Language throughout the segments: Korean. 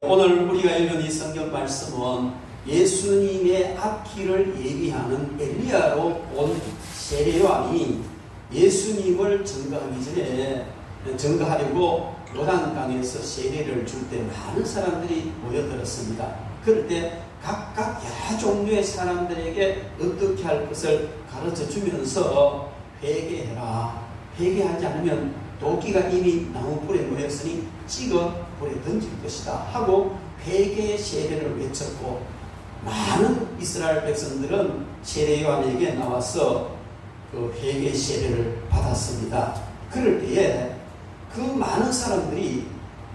오늘 우리가 읽은 이 성경 말씀은 예수님의 앞길을 예비하는 엘리야로 온 세례요한이 예수님을 증거하려고 요단강에서 세례를 줄 때 많은 사람들이 모여들었습니다. 그럴 때 각각 여러 종류의 사람들에게 어떻게 할 것을 가르쳐 주면서 회개해라. 회개하지 않으면 도끼가 이미 나무불에 놓였으니 찍어 불에 던질 것이다 하고 회개의 세례를 외쳤고, 많은 이스라엘 백성들은 세례 요한에게 나와서 그 회개의 세례를 받았습니다. 그럴 때에 그 많은 사람들이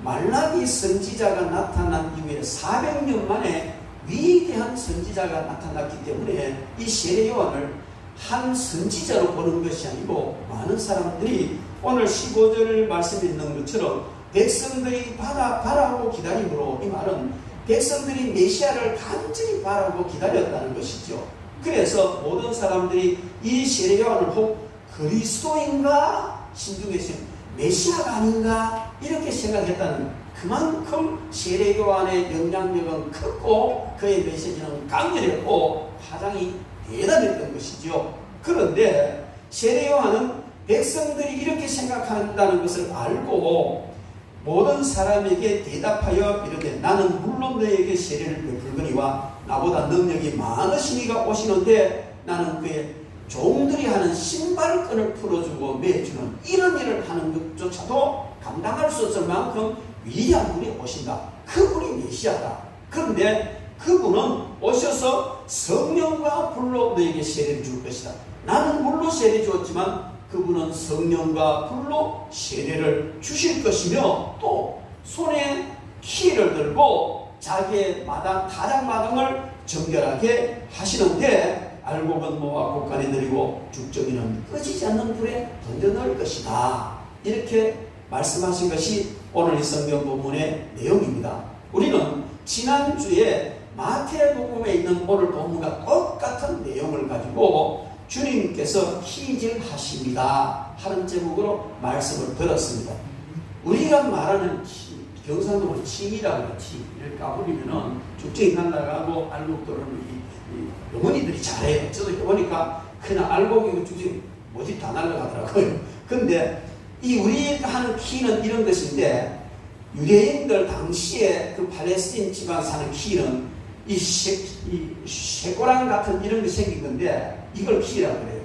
말라기 선지자가 나타난 이후에 400년 만에 위대한 선지자가 나타났기 때문에 이 세례 요한을 한 선지자로 보는 것이 아니고, 많은 사람들이 오늘 15절 말씀에 있는 것처럼 백성들이 바라고 기다림으로, 이 말은 백성들이 메시아를 간절히 바라고 기다렸다는 것이죠. 그래서 모든 사람들이 이 세례 요한을 혹 그리스도인가 신중해서 메시아가 아닌가 이렇게 생각했다는, 그만큼 세례 요한의 영향력은 크고 그의 메시지는 강렬했고 파장이 대단했던 것이죠. 그런데 세례 요한은 백성들이 이렇게 생각한다는 것을 알고 모든 사람에게 대답하여 이르되 나는 물론 너에게 세례를 베풀거니와 나보다 능력이 많으신 이가 오시는데 나는 그의 종들이 하는 신발끈을 풀어주고 매주는 이런 일을 하는 것조차도 감당할 수 없을 만큼 위대한 분이 오신다. 그분이 메시아다. 그런데 그분은 오셔서 성령과 불로 너에게 세례를 줄 것이다. 나는 물로 세례 주었지만 그분은 성령과 불로 세례를 주실 것이며, 또 손에 키를 들고 자기의 타작마당을 정결하게 하시는데 알곡은 모아 곡간에 들이고 죽정이는 꺼지지 않는 불에 던져 넣을 것이다. 이렇게 말씀하신 것이 오늘 이 성경 본문의 내용입니다. 우리는 지난주에 마태복음에 있는 오늘 본문과 똑같은 내용을 가지고 주님께서 키질하십니다 하는 제목으로 말씀을 들었습니다. 우리가 말하는 경상도는 침이라고 해요. 이를 까부리면은 죽정이 날아가고 알곡들은 어머니들이 잘해요. 저도 해보니까 그냥 알곡이고 죽정이 모집 다 날아가더라고요. 근데 이 우리가 하는 키는 이런 것인데, 유대인들 당시에 그 팔레스틴 지방 사는 키는 이 쇠고랑 같은 이런 게 생긴 건데 이걸 키라고 그래요.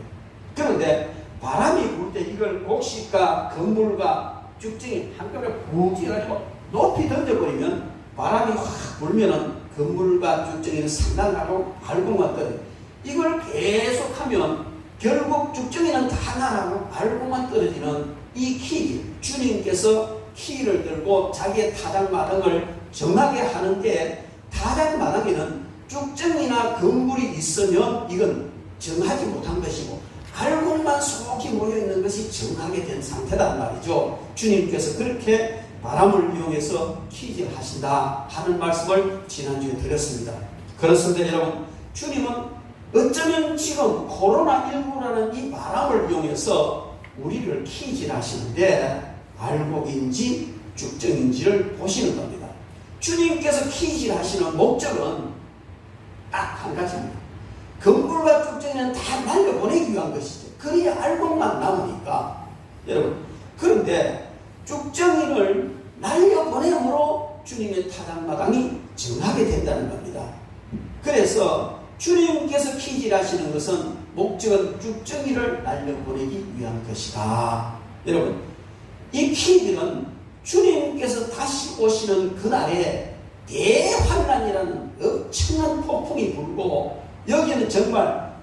그런데 바람이 불 때 이걸 곡식과 건물과 죽정이 한꺼번에 푹 찌어가지고 높이 던져버리면 바람이 확 불면은 건물과 죽정이는 상당하고 알곡만 떨어져. 이걸 계속하면 결국 죽정이는 다 나가고 알곡만 떨어지는 이 키, 주님께서 키를 들고 자기의 타작마당을 정하게 하는데, 타작마당에는 죽정이나 건물이 있으면 이건 정하지 못한 것이고 알곡만 속히 모여있는 것이 정하게 된 상태란 말이죠. 주님께서 그렇게 바람을 이용해서 키질하신다 하는 말씀을 지난주에 드렸습니다. 그렇습니다. 여러분, 주님은 어쩌면 지금 코로나19라는 이 바람을 이용해서 우리를 키질하시는데 알곡인지 죽정인지를 보시는 겁니다. 주님께서 키질하시는 목적은 딱 한 가지입니다. 건물과 죽정이는 다 날려보내기 위한 것이죠. 그래야 알곡만 남으니까. 여러분, 그런데 죽정이를 날려보내므로 주님의 타작마당이 정하게 된다는 겁니다. 그래서 주님께서 키질하시는 것은 목적은 죽정이를 날려보내기 위한 것이다. 여러분, 이 키질은 주님께서 다시 오시는 그날에 대환란이라는 엄청난 폭풍이 불고, 여기는 정말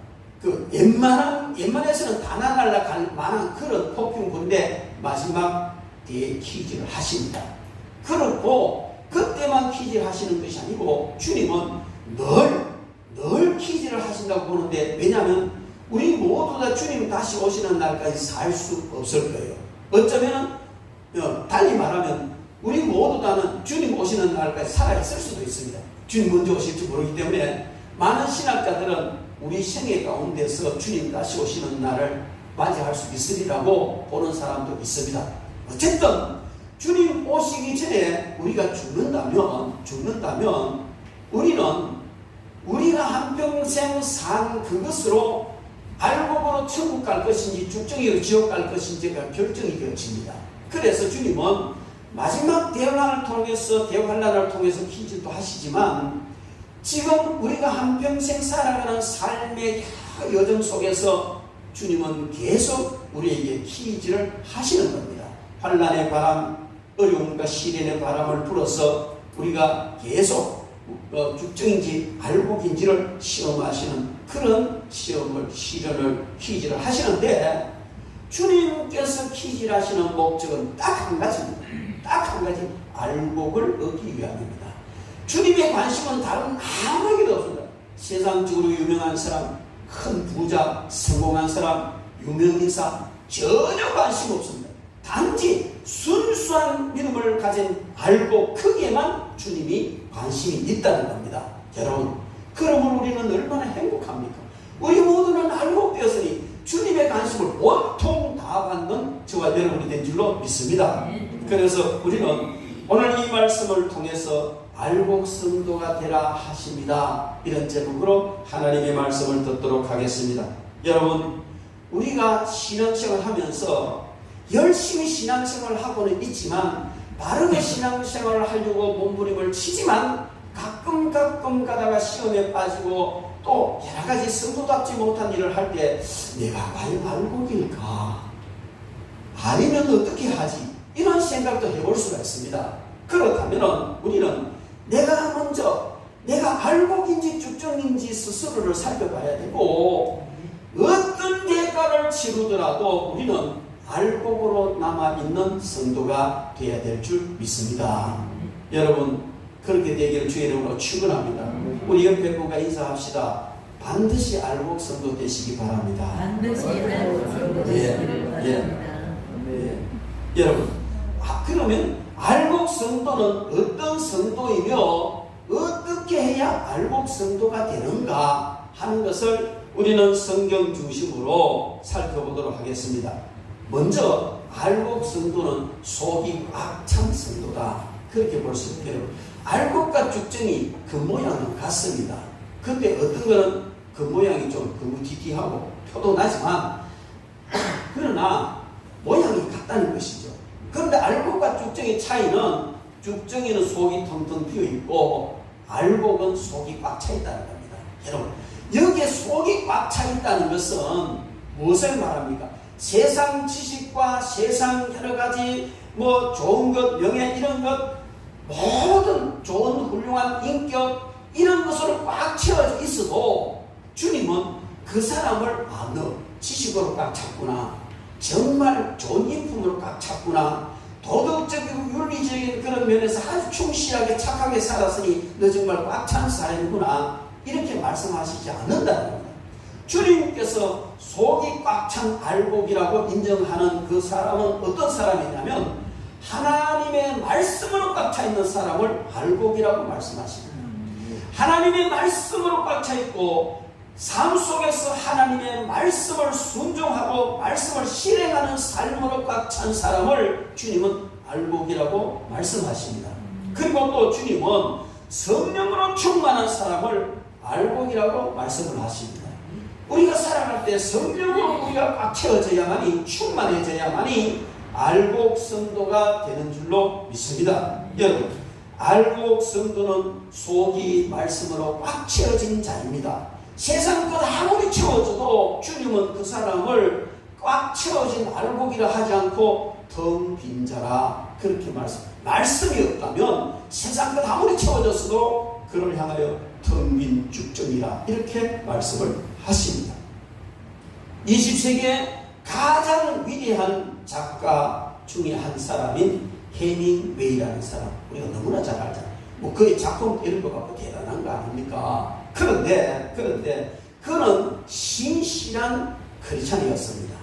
그 웬만해서는 다 날아갈 만한 그런 폭풍이 부는데 마지막 대키질을 하십니다. 그렇고 그때만 키질 하시는 것이 아니고 주님은 늘 키질을 하신다고 보는데, 왜냐하면 우리 모두 다 주님 다시 오시는 날까지 살 수 없을 거예요. 어쩌면 달리 말하면 우리 모두 다는 주님 오시는 날까지 살아있을 수도 있습니다. 주님 먼저 오실지 모르기 때문에 많은 신학자들은 우리 생애 가운데서 주님 다시 오시는 날을 맞이할 수 있으리라고 보는 사람도 있습니다. 어쨌든 주님 오시기 전에 우리가 죽는다면 죽는다면 우리는 우리가 한평생 산 그것으로 알곡으로 천국 갈 것인지 죽정이로 지옥 갈 것인지가 결정이 되어집니다. 그래서 주님은 마지막 대환란을 통해서 기질도 하시지만 지금 우리가 한평생 살아가는 삶의 여정 속에서 주님은 계속 우리에게 기질을 하시는 겁니다. 환란의 바람, 어려움과 시련의 바람을 불어서 우리가 계속 죽정인지 알곡인지를 시험하시는 그런 시련을 기질을 하시는데 주님께서 기질하시는 목적은 딱 한 가지입니다. 딱 한 가지, 알곡을 얻기 위함입니다. 주님의 관심은 다른 아무에게도 없습니다. 세상적으로 유명한 사람, 큰 부자, 성공한 사람, 유명인사 전혀 관심 없습니다. 단지 순수한 믿음을 가진 알곡 크기에만 주님이 관심이 있다는 겁니다. 여러분, 그러면 우리는 얼마나 행복합니까? 우리 모두는 알곡되었으니 주님의 관심을 온통 다 받는 저와 여러분이 된 줄로 믿습니다. 그래서 우리는 오늘 이 말씀을 통해서 알곡 성도가 되라 하십니다. 이런 제목으로 하나님의 말씀을 듣도록 하겠습니다. 여러분, 우리가 신앙생활을 하면서 열심히 신앙생활을 하고는 있지만 바르게 신앙생활을 하려고 몸부림을 치지만 가끔 가다가 시험에 빠지고 또 여러가지 성도답지 못한 일을 할 때 내가 과연 알곡일까? 아니면 어떻게 하지? 이런 생각도 해볼 수가 있습니다. 그렇다면 우리는 내가 먼저 내가 알곡인지 죽정인지 스스로를 살펴봐야 되고 어떤 대가를 치르더라도 우리는 알곡으로 남아있는 성도가 되어야 될 줄 믿습니다. 여러분, 그렇게 되기를 주의 이름으로 축원합니다. 우리 옆에 분과 인사합시다. 반드시 알곡 성도 되시기 바랍니다. 반드시 알곡 성도 되시기 바랍니다. 여러분, 그러면 알곡 성도는 어떤 성도이며 어떻게 해야 알곡 성도가 되는가 하는 것을 우리는 성경 중심으로 살펴보도록 하겠습니다. 먼저 알곡 성도는 속이 꽉 찬 성도다, 그렇게 볼 수 있겠죠. 알곡과 죽정이 그 모양은 같습니다. 근데 어떤 거는 그 모양이 좀 거무튀튀하고 표도 나지만 그러나 모양이 같다는 것이죠. 그런데 알곡과 죽정의 차이는 죽정이는 속이 텅텅 비어 있고 알곡은 속이 꽉 차 있다는 겁니다. 여러분, 여기에 속이 꽉 차 있다는 것은 무엇을 말합니까? 세상 지식과 세상 여러 가지 좋은 것, 명예 이런 것, 모든 좋은 훌륭한 인격 이런 것으로 꽉 채워져 있어도 주님은 그 사람을 너 지식으로 꽉 찼구나, 정말 좋은 인품으로 꽉 찼구나, 도덕적이고 윤리적인 그런 면에서 아주 충실하게 착하게 살았으니 너 정말 꽉 찬 사람이구나, 이렇게 말씀하시지 않는다는 겁니다. 주님께서 속이 꽉 찬 알곡이라고 인정하는 그 사람은 어떤 사람이냐면 하나님의 말씀으로 꽉 차 있는 사람을 알곡이라고 말씀하십니다. 하나님의 말씀으로 꽉 차 있고 삶 속에서 하나님의 말씀을 순종하고 말씀을 실행하는 삶으로 꽉 찬 사람을 주님은 알곡이라고 말씀하십니다. 그리고 또 주님은 성령으로 충만한 사람을 알곡이라고 말씀을 하십니다. 우리가 살아갈 때 성령으로 우리가 꽉 채워져야만이, 충만해져야만이 알곡 성도가 되는 줄로 믿습니다. 여러분, 알곡 성도는 속이 말씀으로 꽉 채워진 자입니다. 세상 것 아무리 채워져도 주님은 그 사람을 꽉 채워진 알곡이라 하지 않고 텅 빈 자라, 그렇게 말씀이 없다면 세상 것 아무리 채워졌어도 그를 향하여 텅 빈 죽정이라, 이렇게 말씀을 하십니다. 20세기에 가장 위대한 작가 중에 한 사람인 해밍웨이라는 사람, 우리가 너무나 잘 알잖아요. 그의 작품 읽어갖고 대단한 거 아닙니까? 그런데 그는 신실한 크리스찬이었습니다.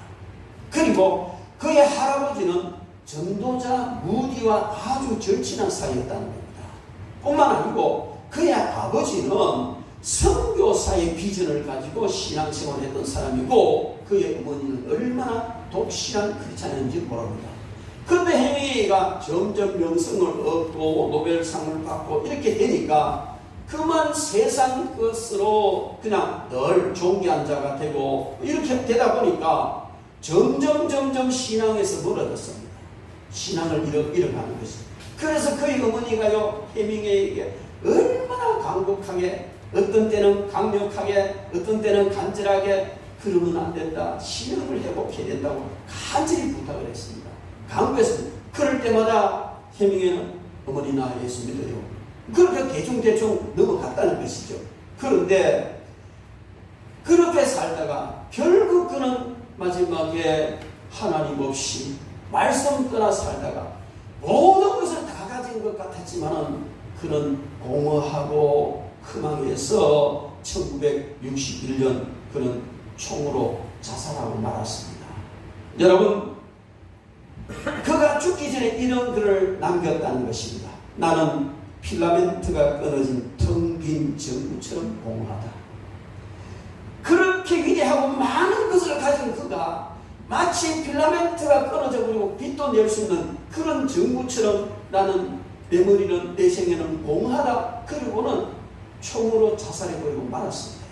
그리고 그의 할아버지는 전도자 무디와 아주 절친한 사이였다는 겁니다. 뿐만 아니고 그의 아버지는 선교사의 비전을 가지고 신앙생활을 했던 사람이고 그의 어머니는 얼마나 독실한 크리스찬이었는지 모릅니다. 그런데 헤밍웨이가 점점 명성을 얻고 노벨상을 받고 이렇게 되니까 그만 세상 것으로 그냥 늘 종기한 자가 되고 이렇게 되다 보니까 점점 신앙에서 멀어졌습니다. 신앙을 잃어가는 것입니다. 그래서 그의 어머니가요, 헤밍웨이에게 얼마나 간곡하게, 어떤 때는 강력하게, 어떤 때는 간절하게 그러면 안 된다, 신앙을 회복해야 된다고 간절히 부탁을 했습니다. 강구했습니다. 그럴 때마다 헤밍웨이는 어머니 나 예수 믿어요, 그렇게 대충 넘어갔다는 것이죠. 그런데 그렇게 살다가 결국 그는 마지막에 하나님 없이 말씀 떠나 살다가 모든 것을 다 가진 것 같았지만은 그는 공허하고 희망에서 1961년 그는 총으로 자살하고 말았습니다. 여러분, 그가 죽기 전에 이런 글을 남겼다는 것입니다. 나는 필라멘트가 끊어진 텅 빈 전구처럼 공허하다. 그렇게 위대하고 많은 것을 가진 그가 마치 필라멘트가 끊어져 버리고 빛도 낼 수 있는 그런 전구처럼 나는 내 머리는 내 생애는 공허하다. 그리고는 총으로 자살해버리고 말았습니다.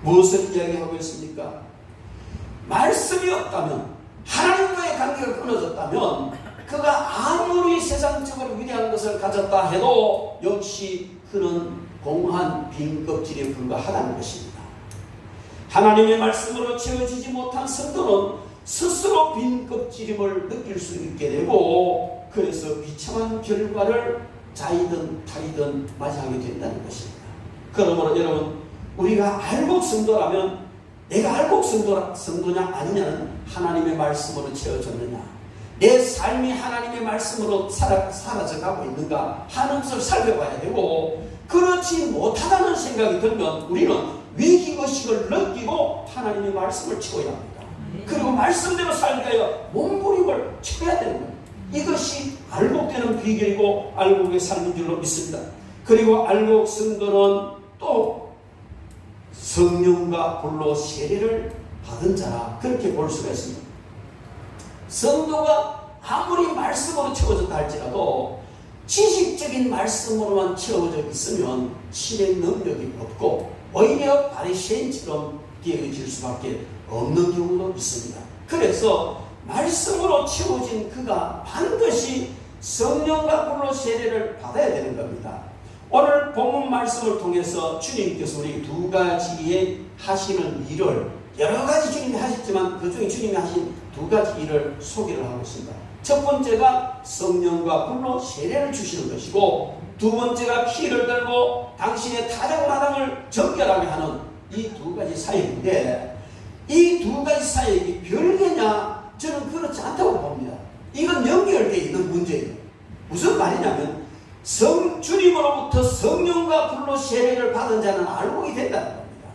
무엇을 이야기하고 있습니까? 말씀이 없다면, 하나님과의 관계가 끊어졌다면 그가 아무리 세상적으로 위대한 것을 가졌다 해도 역시 그는 공허한 빈 껍질에 불과하다는 것입니다. 하나님의 말씀으로 채워지지 못한 성도는 스스로 빈 껍질임을 느낄 수 있게 되고, 그래서 비참한 결과를 자이든 타이든 맞이하게 된다는 것입니다. 그러므로 여러분, 우리가 알곡 성도라면 내가 알곡 성도냐 아니냐는 하나님의 말씀으로 채워졌느냐, 내 삶이 하나님의 말씀으로 사라져가고 있는가 하는 것을 살펴봐야 되고, 그렇지 못하다는 생각이 들면 우리는 위기의식을 느끼고 하나님의 말씀을 채워야 합니다. 그리고 말씀대로 살기 위하여 몸부림을 쳐야 되는 겁니다. 이것이 알곡되는 비결이고 알곡의 삶인 줄로 믿습니다. 그리고 알곡 성도는 또 성령과 불로 세례를 받은 자라, 그렇게 볼 수가 있습니다. 성도가 아무리 말씀으로 채워졌다 할지라도 지식적인 말씀으로만 채워져 있으면 실행 능력이 없고 오히려 바리새인처럼 되어질 수밖에 없는 경우도 있습니다. 그래서 말씀으로 채워진 그가 반드시 성령과 불로 세례를 받아야 되는 겁니다. 오늘 본문 말씀을 통해서 주님께서 우리 두 가지의 하시는 일을, 여러 가지 주님이 하셨지만 그 중에 주님이 하신 두 가지 일을 소개를 하고 있습니다. 첫 번째가 성령과 불로 세례를 주시는 것이고, 두 번째가 키를 들고 당신의 타작마당을 정결하게 하는 이 두 가지 사역인데, 이 두 가지 사역이 별개냐? 저는 그렇지 않다고 봅니다. 이건 연결되어 있는 문제예요. 무슨 말이냐면 주님으로부터 성령과 불로 세례를 받은 자는 알곡이 된다는 겁니다.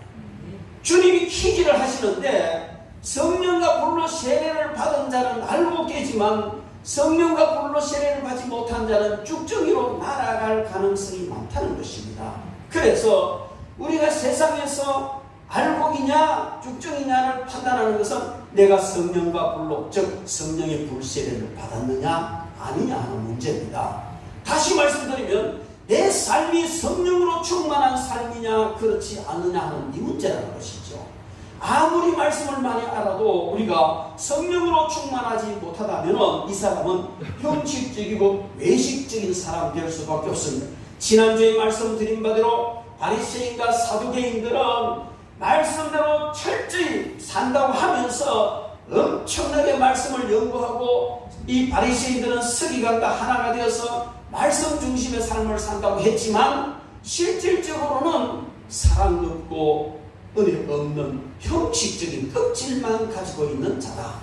주님이 키질을 하시는데 성령과 불로 세례를 받은 자는 알곡되지만 성령과 불로 세례를 받지 못한 자는 쭉정이로 날아갈 가능성이 많다는 것입니다. 그래서 우리가 세상에서 알곡이냐 쭉정이냐를 판단하는 것은 내가 성령과 불로, 즉 성령의 불세례를 받았느냐 아니냐 하는 문제입니다. 다시 말씀드리면 내 삶이 성령으로 충만한 삶이냐 그렇지 않느냐 하는 이 문제라는 것이죠. 아무리 말씀을 많이 알아도 우리가 성령으로 충만하지 못하다면 이 사람은 형식적이고 외식적인 사람이 될 수밖에 없습니다. 지난주에 말씀드린 바대로 바리새인과 사두개인들은 말씀대로 철저히 산다고 하면서 엄청나게 말씀을 연구하고, 이 바리새인들은 서기관과 하나가 되어서 말씀 중심의 삶을 산다고 했지만 실질적으로는 사랑 없고 은혜 없는 형식적인 껍질만 가지고 있는 자다.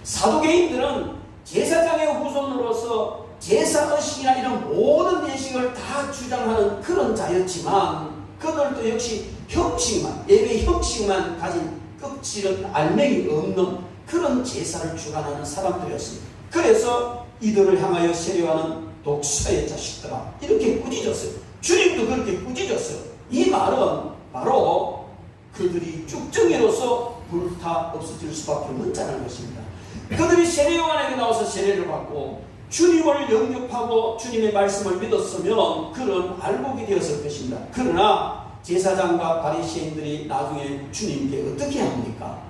사두개인들은 제사장의 후손으로서 제사의식이나 이런 모든 예식을 다 주장하는 그런 자였지만 그들도 역시 형식만, 예배 형식만 가진 껍질은 알맹이 없는 그런 제사를 주관하는 사람들이었습니다. 그래서 이들을 향하여 세례하는 독사의 자식들아 이렇게 꾸짖었어요. 주님도 그렇게 꾸짖었어요. 이 말은 바로 그들이 쭉정이로서 불타 없어질 수밖에 없다는 것입니다. 그들이 세례요한에게 나와서 세례를 받고 주님을 영접하고 주님의 말씀을 믿었으면 그런 알곡이 되었을 것입니다. 그러나 제사장과 바리새인들이 나중에 주님께 어떻게 합니까?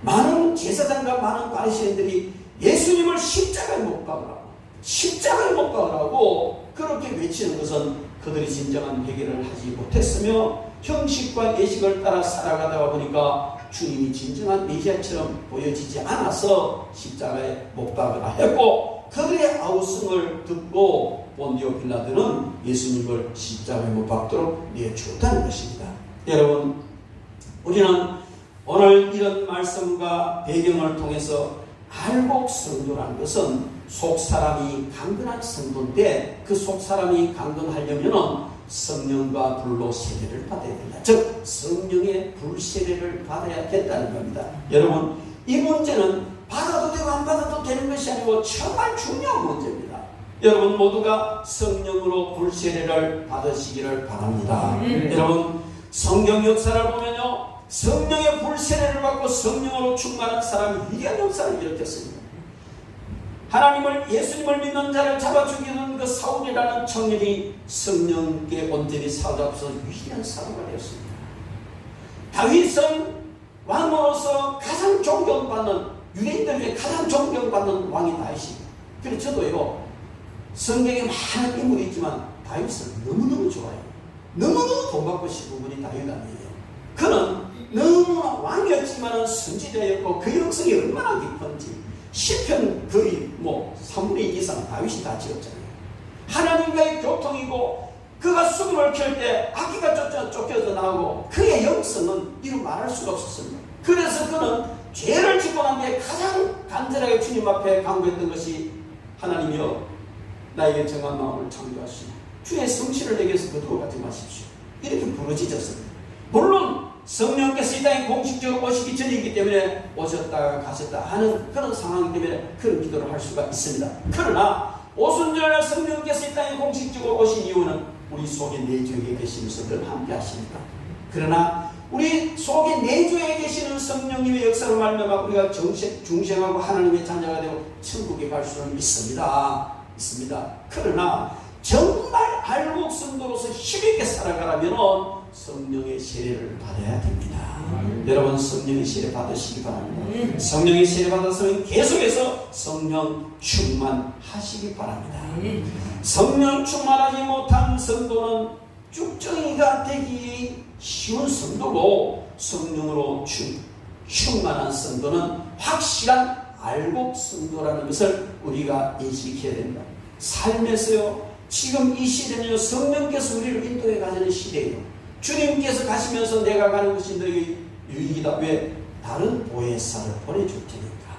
많은 제사장과 많은 바리새인들이 예수님을 십자가에 못 박으라고, 십자가에 못 박으라고 그렇게 외치는 것은 그들이 진정한 회개를 하지 못했으며 형식과 예식을 따라 살아가다가 보니까 주님이 진정한 메시아처럼 보여지지 않아서 십자가에 못 박으라 했고, 그들의 아우성을 듣고 본디오 빌라도는 예수님을 십자가에 못 박도록 내주었다는 것입니다. 여러분, 우리는 오늘 이런 말씀과 배경을 통해서 알곡 성도라는 것은 속사람이 강건한 성도인데, 그 속사람이 강건하려면 성령과 불로 세례를 받아야 된다. 즉 성령의 불세례를 받아야 된다는 겁니다. 여러분, 이 문제는 받아도 되고 안 받아도 되는 것이 아니고 정말 중요한 문제입니다. 여러분 모두가 성령으로 불세례를 받으시기를 바랍니다. 여러분, 성경 역사를 보면요, 성령의 불세례를 받고 성령으로 충만한 사람이 위대한 역사를 일으켰습니다. 하나님을, 예수님을 믿는 자를 잡아 죽이는 그 사울이라는 청년이 성령께 온전히 사로잡혀서 위대한 사도가 되었습니다. 다윗은 왕으로서 가장 존경받는, 유대인들에게 가장 존경받는 왕이 다윗입니다. 그래서 저도요, 성경에 많은 인물이 있지만 다윗은 너무너무 좋아요. 너무너무 본받고 싶은 분이 다윗 아니에요. 그는 너무나 왕이었지만 선지자였고 그 영성이 얼마나 깊은지 시편 거의 3분의 2 이상 다윗이 다 지었잖아요. 하나님과의 교통이고, 그가 수금을 켤 때 악기가 쫓겨서 나오고, 그의 영성은 이루 말할 수가 없었습니다. 그래서 그는 죄를 짓고 난 뒤에 가장 간절하게 주님 앞에 간구했던 것이, 하나님이여 나에게 정한 마음을 창조하시고 주의 성실을 내게서 거두어 가지 마십시오. 이렇게 부르짖었습니다. 물론 성령께서 이 땅에 공식적으로 오시기 전이기 때문에 오셨다가 가셨다 하는 그런 상황이기 때문에 그런 기도를 할 수가 있습니다. 그러나 오순절 성령께서 이 땅에 공식적으로 오신 이유는 우리 속에 내주에 계시면서 늘 함께 하십니다. 그러나 우리 속에 내주에 계시는 성령님의 역사로 말미암아 우리가 중생하고 하나님의 자녀가 되고 천국에 갈 수는 있습니다. 그러나 정말 알곡 성도로서 힘있게 살아가려면 성령의 세례를 받아야 됩니다. 여러분, 성령의 세례 받으시기 바랍니다. 성령의 세례 받았으면 계속해서 성령 충만하시기 바랍니다. 성령 충만하지 못한 성도는 쭉정이가 되기 쉬운 성도고, 성령으로 충만한 성도는 확실한 알곡 성도라는 것을 우리가 인식해야 된다. 삶에서요, 지금 이 시대는요, 성령께서 우리를 인도해 가는 시대예요. 주님께서 가시면서 내가 가는 것이 너희 유익이다. 왜? 다른 보혜사를 보내줄 테니까.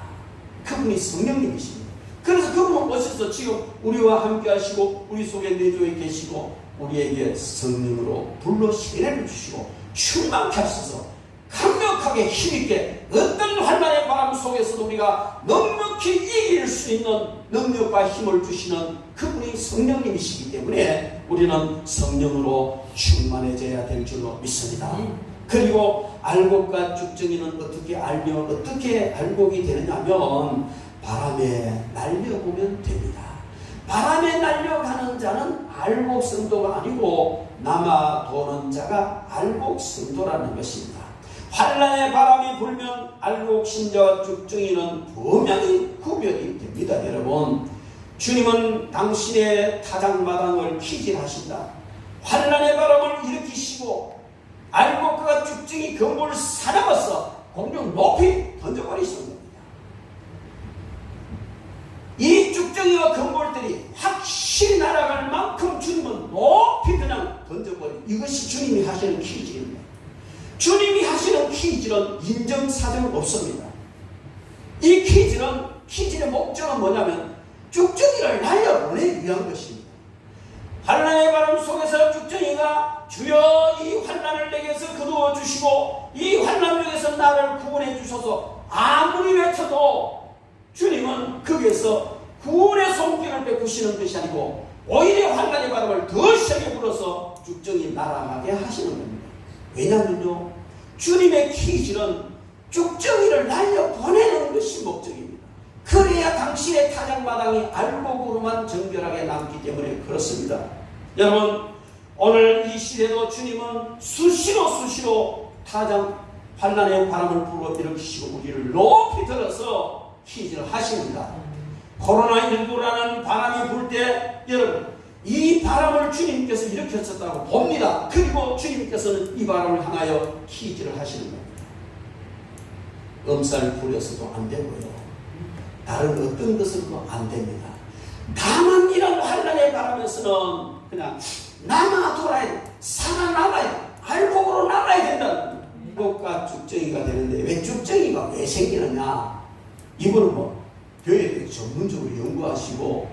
그분이 성령님이십니다. 그래서 그분은 오셔서 지금 우리와 함께 하시고 우리 속에 내주에 계시고 우리에게 성령으로 불로 세례를 주시고 충만케 하셔서 강력하게 힘있게 어떤 환난의 바람 속에서도 우리가 넉넉히 이길 수 있는 능력과 힘을 주시는 그분이 성령님이시기 때문에 우리는 성령으로 충만해져야 될 줄로 믿습니다. 그리고 알곡과 죽정이는 어떻게 알며 어떻게 알곡이 되느냐면 바람에 날려보면 됩니다. 바람에 날려가는 자는 알곡 성도가 아니고 남아 도는 자가 알곡 성도라는 것입니다. 환난의 바람이 불면 알곡 신자와 죽정이는 분명히 구별이 됩니다. 여러분, 주님은 당신의 타작마당을 키질하신다. 환난의 바람을 일으키시고 알곡과 죽정이 건물을 사나워서 공중 높이 던져버리시는 겁니다. 이 죽정이와 건물들이 확실히 날아갈 만큼 주님은 높이 그냥 던져버리고, 이것이 주님이 하시는 키질입니다. 주님이 하시는 키질은 인정사정은 없습니다. 이 키질의 목적은 뭐냐면 죽정이를 날려보내기 위한 것입니다. 환난의 바람 속에서 죽정이가 주여 이 환난을 내게서 거두어 주시고 이 환난 중에서 나를 구원해 주셔서 아무리 외쳐도 주님은 거기에서 구원의 손길을 베푸시는 것이 아니고 오히려 환난의 바람을 더 세게 불어서 죽정이 날아가게 하시는 겁니다. 왜냐하면요, 주님의 키질은 쭉정이를 날려보내는 것이 목적입니다. 그래야 당신의 타작마당이 알곡으로만 정결하게 남기 때문에 그렇습니다. 여러분, 오늘 이 시대도 주님은 수시로 타작 환란의 바람을 불어일으키시고 우리를 높이 들어서 퀴즈를 하십니다. 코로나19라는 바람이 불 때 여러분, 이 바람을 주님께서 일으켰었다고 봅니다. 그리고 주님께서는 이 바람을 향하여 퀴즈를 하시는 겁니다. 엄살 부려서도 안 되고요. 다른 어떤 것으로도 안 됩니다. 다만 이런 환란의 바람에서는 그냥 남아 돌아야 돼. 살아남아야 돼. 알곡으로 남아야 된다는 것과 쭉정이가 되는데 왜 쭉정이가 왜 생기느냐? 이분은 뭐 교회에 대해 전문적으로 연구하시고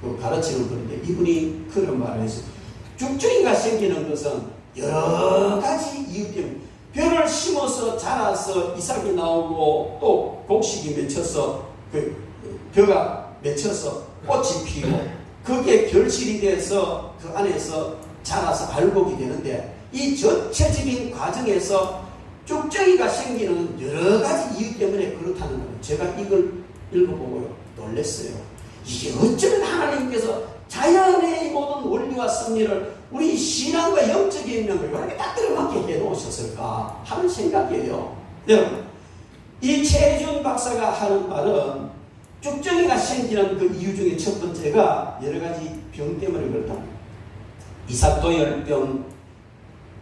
그 가르치는 분인데 이분이 그런 말을 했어요. 쭉정이가 생기는 것은 여러 가지 이유 때문에 벼를 심어서 자라서 이삭이 나오고 또 곡식이 맺혀서 그 벼가 맺혀서 꽃이 피고 그게 결실이 돼서 그 안에서 자라서 알곡이 되는데 이 전체적인 과정에서 쭉정이가 생기는 여러 가지 이유 때문에 그렇다는 거예요. 제가 이걸 읽어보고요 놀랐어요. 이게 어쩌면 하나님께서 자연의 모든 원리와 섭리를 우리 신앙과 영적인 명을 이렇게 딱 들어맞게 해놓으셨을까 하는 생각이에요. 여러분, 이 최혜준 박사가 하는 말은 쭉정이가 생기는 그 이유 중에 첫 번째가 여러 가지 병 때문에 그렇다. 이삭도열병,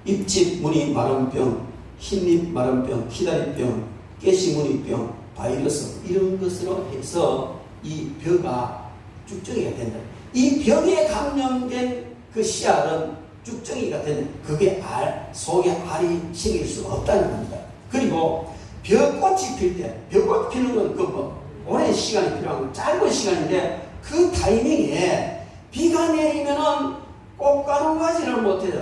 입집 무늬 마름병, 흰잎 마름병, 키다리병, 깨시무늬병, 바이러스 이런 것으로 해서 이 벼가 쭉정이가 된다. 이 병에 감염된 그 씨알은 쭉정이가 되는 그게 속에 알이 생길 수 없다는 겁니다. 그리고 벼꽃이 필 때 벼꽃 피는 건 그 뭐 오랜 시간이 필요한 짧은 시간인데 그 타이밍에 비가 내리면은 꽃가루 가지를 못해서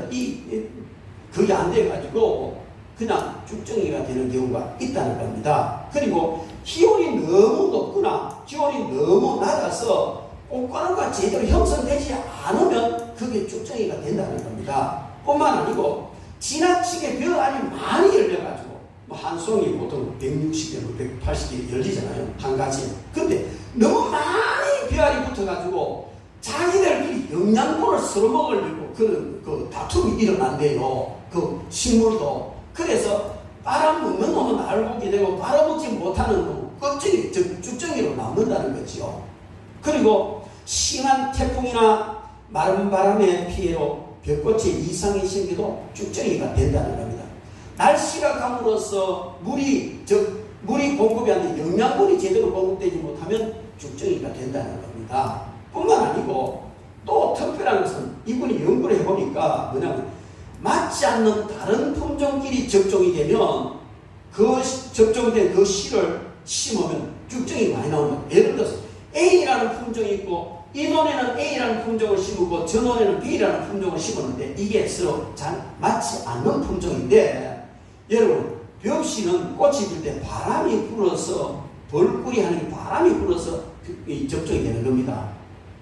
그게 안 돼가지고 그냥 쭉정이가 되는 경우가 있다는 겁니다. 그리고 기온이 너무 높거나 기온이 너무 낮아서 꽃가루가 제대로 형성되지 않으면 그게 쭉정이가 된다는 겁니다. 뿐만 아니고 지나치게 벼알이 많이 열려가지고 한 송이 보통 160개, 180개 열리잖아요. 한 가지. 근데 너무 많이 벼알이 붙어가지고 자기들끼리 영양분을 서로 먹으려고 그런 그 다툼이 일어난대요. 그 식물도. 그래서 빨아먹는 놈은 알곡이 되고 빨아먹지 못하는 놈은 껍질이 쭉정이로 남는다는 거죠. 그리고 심한 태풍이나 마른 바람의 피해로 벼꽃에 이상이 생겨도 쭉정이가 된다는 겁니다. 날씨가 감으로써 물이 공급이 안 돼 영양분이 제대로 공급되지 못하면 쭉정이가 된다는 겁니다. 뿐만 아니고 또 특별한 것은 이분이 연구를 해보니까 뭐냐면 맞지 않는 다른 품종끼리 접종이 되면 그 접종된 그 씨를 심으면 쭉정이 많이 나옵니다. 예를 들어서 A라는 품종이 있고 이 논에는 A라는 품종을 심고 저 논에는 B라는 품종을 심었는데 이게 서로 잘 맞지 않는 품종인데 여러분 벼씨는 꽃이 필 때 바람이 불어서 벌꿀이 하는 게 바람이 불어서 접종이 되는 겁니다.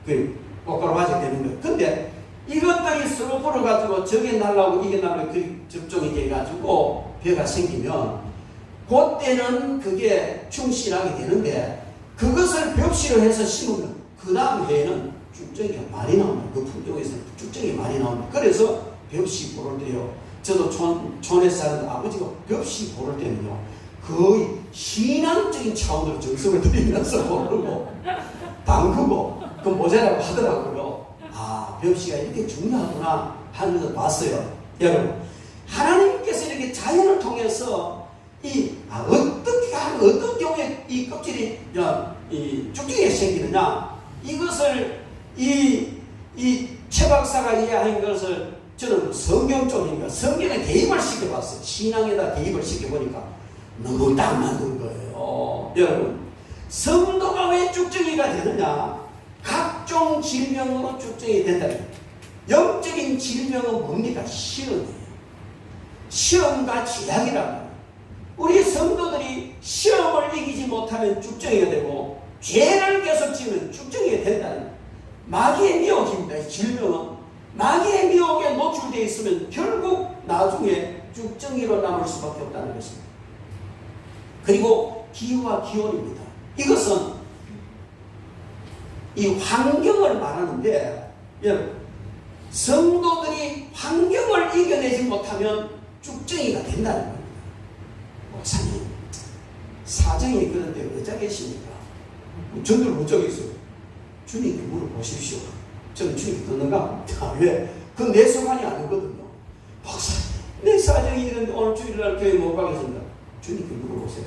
그 꽃가루 맞이 되는 거예요. 근데 이것들이 서로 불어가지고 저게 날라오고 이게 날라오고 그 접종이 돼가지고 벼가 생기면 그때는 그게 충실하게 되는데 그것을 벽시로 해서 심으면 그 다음 해에는 쭉정이가 많이 나옵니다. 그 품종에서 쭉정이 많이 나옵니다. 그래서 벽시 보를 때요. 저도 촌에 사는 아버지가 벽시 보를 때는요. 거의 신앙적인 차원으로 정성을 들이면서 보르고 담그고 그 모자라고 하더라고요. 아, 벽시가 이렇게 중요하구나 하면서 봤어요. 여러분, 하나님께서 이렇게 자연을 통해서 어떻게 하면 어떤 경우에 이 껍질이 쭉쭉이게 생기느냐 이것을 최 박사가 이해한 것을 저는 성경 쪽이니까 성경에 대입을 시켜봤어요. 신앙에다 대입을 시켜보니까 너무 딱 맞는 거예요. 여러분, 성도가 왜 쭉쭉이가 되느냐? 각종 질병으로 쭉쭉이 된다. 영적인 질병은 뭡니까? 시험이에요. 시험과 죄악이라고. 우리 성도들이 시험을 이기지 못하면 쭉정이가 되고 죄를 계속 지으면 쭉정이가 된다는 마귀의 미혹입니다. 질병은 마귀의 미혹에 노출되어 있으면 결국 나중에 쭉정이로 남을 수밖에 없다는 것입니다. 그리고 기후와 기온입니다. 이것은 이 환경을 말하는데, 여러분, 성도들이 환경을 이겨내지 못하면 쭉정이가 된다는 겁니다. 목사님, 사정이 그런데 어찌 계십니까? 저들 어찌 계세요? 주님께 물어보십시오. 저는 주님께 듣는가 봅니다. 왜? 그건 내 소관이 아니거든요. 목사님, 내 사정이 이런데 오늘 주일날 교회 못 가겠습니다. 주님께 물어보세요.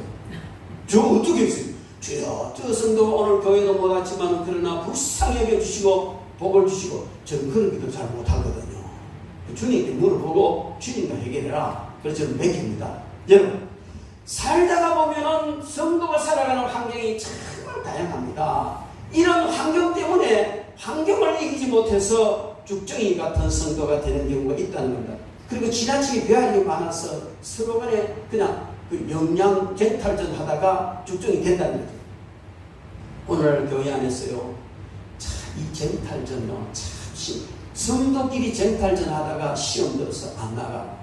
저 어떻게 했어요? 주여, 저 성도 오늘 교회도 못 왔지만 그러나 불쌍히 여겨주시고 복을 주시고 저는 그런 기도 잘 못하거든요. 주님께 물어보고 주님과 해결해라. 그래서 저는 맡깁니다. 여러분, 살다가 보면은 성도가 살아가는 환경이 정말 다양합니다. 이런 환경 때문에 환경을 이기지 못해서 죽정이 같은 성도가 되는 경우가 있다는 겁니다. 그리고 지나치게 배알이 많아서 서로 간에 그냥 그 영양 쟁탈전 하다가 죽정이 된다는 거죠. 오늘 교회 안에서요, 이 쟁탈전요, 참 성도끼리 쟁탈전 하다가 시험 들어서 안 나가.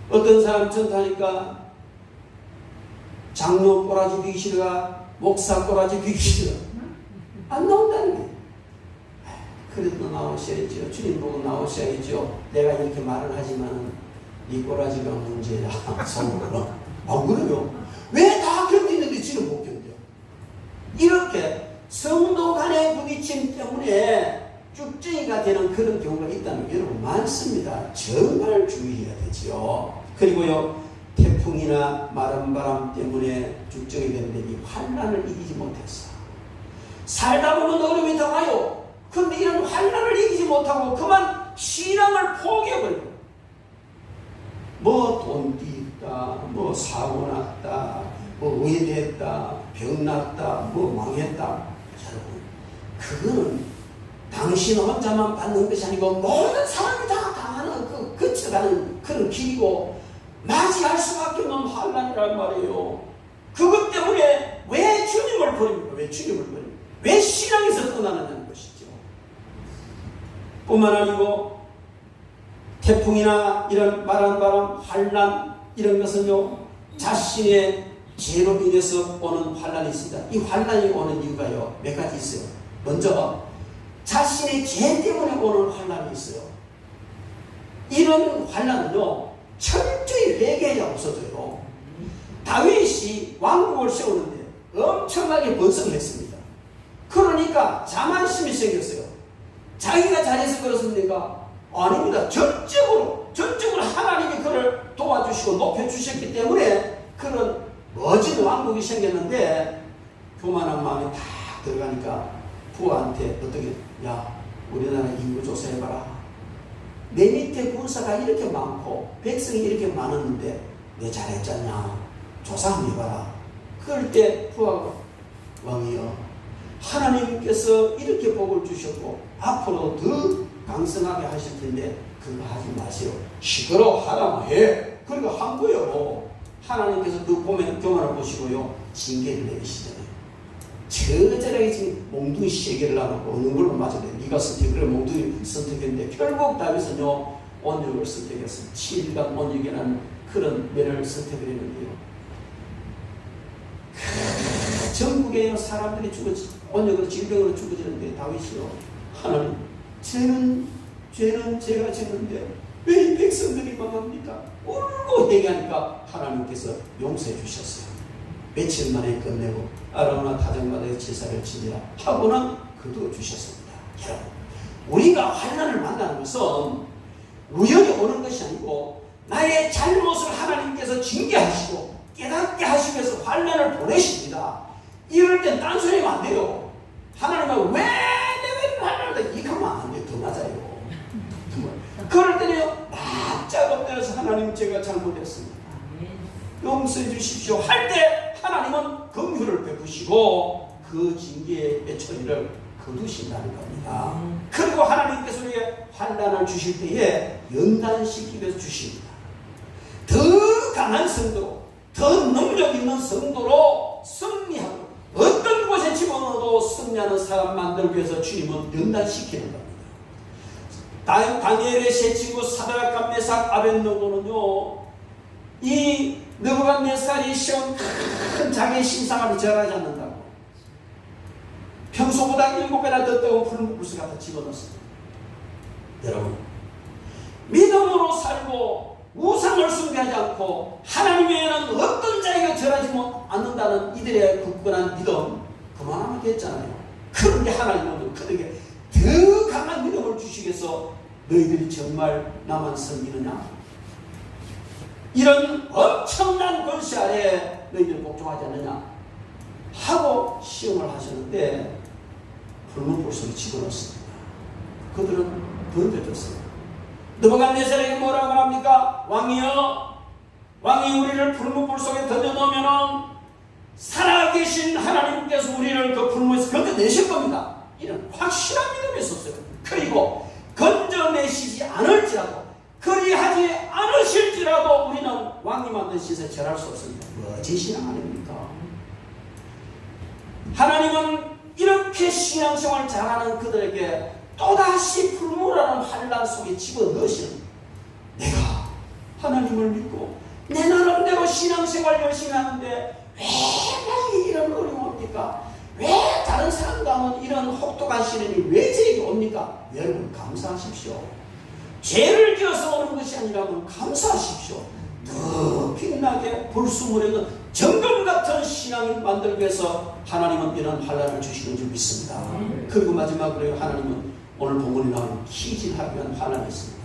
어떤 사람 전타니까 장로 꼬라지 비기 싫어가, 목사 꼬라지 비기 싫어. 안 나온다는 거예요. 그래도 나오셔야죠. 주님 보고 나오셔야죠. 내가 이렇게 말을 하지만은 이 꼬라지가 문제야. 속으로. 안 그래요? 왜 다 견디는데 지는 못 견뎌? 이렇게 성도 간의 부딪힘 때문에 쭉정이가 되는 그런 경우가 있다는 게 여러분 많습니다. 정말 주의해야 되죠. 그리고요, 태풍이나 마른 바람 때문에 쭉정이 되는데 이 환난을 이기지 못했어. 살다 보면 어려움이 당하요. 그런데 이런 환난을 이기지 못하고 그만 신앙을 포기해버리고, 뭐 돈띠 있다, 뭐 사고 났다, 뭐 의대했다, 병 났다, 뭐 망했다. 여러분, 그거는 당신 혼자만 받는 것이 아니고 모든 사람이 다 당하는 거쳐가는 그런 길이고 맞이할 수밖에 없는 환난이란 말이에요. 그것 때문에 왜 주님을 버립니까? 왜 주님을 버립니까? 왜 신앙에서 떠나느냐는 것이죠. 뿐만 아니고 태풍이나 이런 마른 바람, 환난 이런 것은요, 자신의 죄로 인해서 오는 환난이 있습니다. 이 환난이 오는 이유가요, 몇 가지 있어요. 먼저 자신의 죄 때문에 오는 환난이 있어요. 이런 환난은요, 철저히 회개해야 없어져요. 다윗이 왕국을 세우는데 엄청나게 번성했습니다. 그러니까 자만심이 생겼어요. 자기가 잘해서 그렇습니까? 아닙니다. 전적으로 하나님이 그를 도와주시고 높여주셨기 때문에 그런 멋진 왕국이 생겼는데, 교만한 마음이 다 들어가니까 부하한테 어떻게, 야, 우리나라 인구 조사해봐라. 내 밑에 군사가 이렇게 많고 백성이 이렇게 많았는데 내 잘했잖냐, 조사 한번 해봐라. 그럴 때 부하가, 왕이여, 하나님께서 이렇게 복을 주셨고 앞으로 더 강성하게 하실 텐데 그거 하지 마세요. 시끄러워 하라면 해. 그러니까 한 거예요. 하나님께서 그 교만을 보시고요, 징계를 내리시잖아요. 저절하게 지금 몽둥이 세계를 나누고 어느 걸로 맞아야 돼. 네가 선택을 해. 몽둥이 선택했는데 결국 다윗은요, 온역을 선택했어요. 7일간 온역이라는 그런 면을 선택을 했는데요, 전국에 사람들이 온역으로 질병으로 죽어지는데 다윗이요, 하나님, 죄는 제가 짓는데 왜 이 백성들이 망합니까? 울고 얘기하니까 하나님께서 용서해 주셨어요. 며칠 만에 끝내고 아라우나 타작마다의 제사를 지니라 하고는 거두어 주셨습니다. 여러분, 우리가 환난을 만나는 것은 우연히 오는 것이 아니고 나의 잘못을 하나님께서 징계하시고 깨닫게 하시기 위해서 환난을 보내십니다. 이럴 땐 딴소리하면 안 돼요. 하나님은 왜 내가 환난을 이렇게 하면 안 돼요. 더 맞아요. 그럴 때는요, 바짝 엎드려서 하나님, 제가 잘못했습니다. 용서해 주십시오 할 때 하나님은 긍휼을 베푸시고 그 징계의 처리를 거두신다는 겁니다. 그리고 하나님께서 우리에게 환난을 주실 때에 연단시키기 위해서 주십니다. 더 강한 성도로, 더 능력 있는 성도로 승리하고 어떤 곳에 집어넣어도 승리하는 사람 만들기 위해서 주님은 연단시키는 겁니다. 다니엘의 세 친구 사드락과 메삭 아벳느고는요, 이 느부갓네살이 시험 큰 자기의 신상을 절하지 않는다고 평소보다 7배나 더 뜨거운 풀무불수 갖다 집어넣습니다. 여러분, 믿음으로 살고 우상을 숭배하지 않고 하나님 외에는 어떤 자에게 절하지 않는다는 이들의 굳건한 믿음, 그만하면 됐잖아요. 그런데 하나님은 그들에게 더 강한 믿음을 주시기 위해서 너희들이 정말 나만 섬기느냐? 이런 엄청난 권세 아래 너희들 복종하지 않느냐? 하고 시험을 하셨는데 불문불석에 집어넣습니다. 그들은 던져졌습니다. 느부갓네살에게 뭐라고 말합니까? 왕이 우리를 불문불석에 던져놓으면 살아계신 하나님께서 우리를 그 불문에서 건져내실 겁니다. 이런 확실한 믿음이 있었어요. 그리고 건져내시지 않을지라도 그리하지 않으실지라도 우리는 왕이 만든 신에 절할 수 없습니다. 뭐지 신앙 아닙니까? 하나님은 이렇게 신앙생활 잘하는 그들에게 또다시 불무라는 환난 속에 집어넣으시는, 내가 하나님을 믿고 내 나름대로 신앙생활 열심히 하는데 왜 나에게 이런 어려움이 옵니까? 왜 다른 사람도 하는 이런 혹독한 시련이 왜 저에게 옵니까? 여러분 감사하십시오. 죄를 지어서 오는 것이 아니라면 감사하십시오. 더 빛나게 불수물에는 정금 같은 신앙을 만들기 위해서 하나님은 이런 환난을 주시는 줄 믿습니다. 그리고 마지막으로 하나님은 오늘 본문에 나오는 희질하기 위한 환난이 있습니다.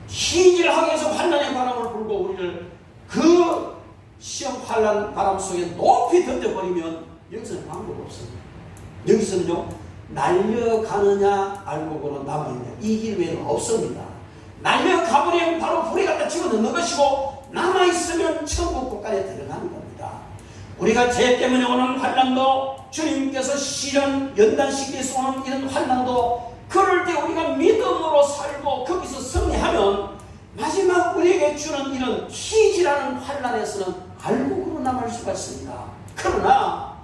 희질하기 위해서 환난의 바람을 불고 우리를 그 시험 환난 바람 속에 높이 던져버리면 여기서는 방법 없습니다. 여기서는요, 날려가느냐 알곡으로 남아있냐, 이 길 외에는 없습니다. 날려가버리면 바로 불에 갖다 집어넣는 것이고 남아있으면 천국 곳간에 들어가는 겁니다. 우리가 죄 때문에 오는 환난도, 주님께서 시련 연단시키서 오는 이런 환난도, 그럴 때 우리가 믿음으로 살고 거기서 승리하면 마지막 우리에게 주는 이런 희지라는 환난에서는 알곡으로 남을 수가 있습니다. 그러나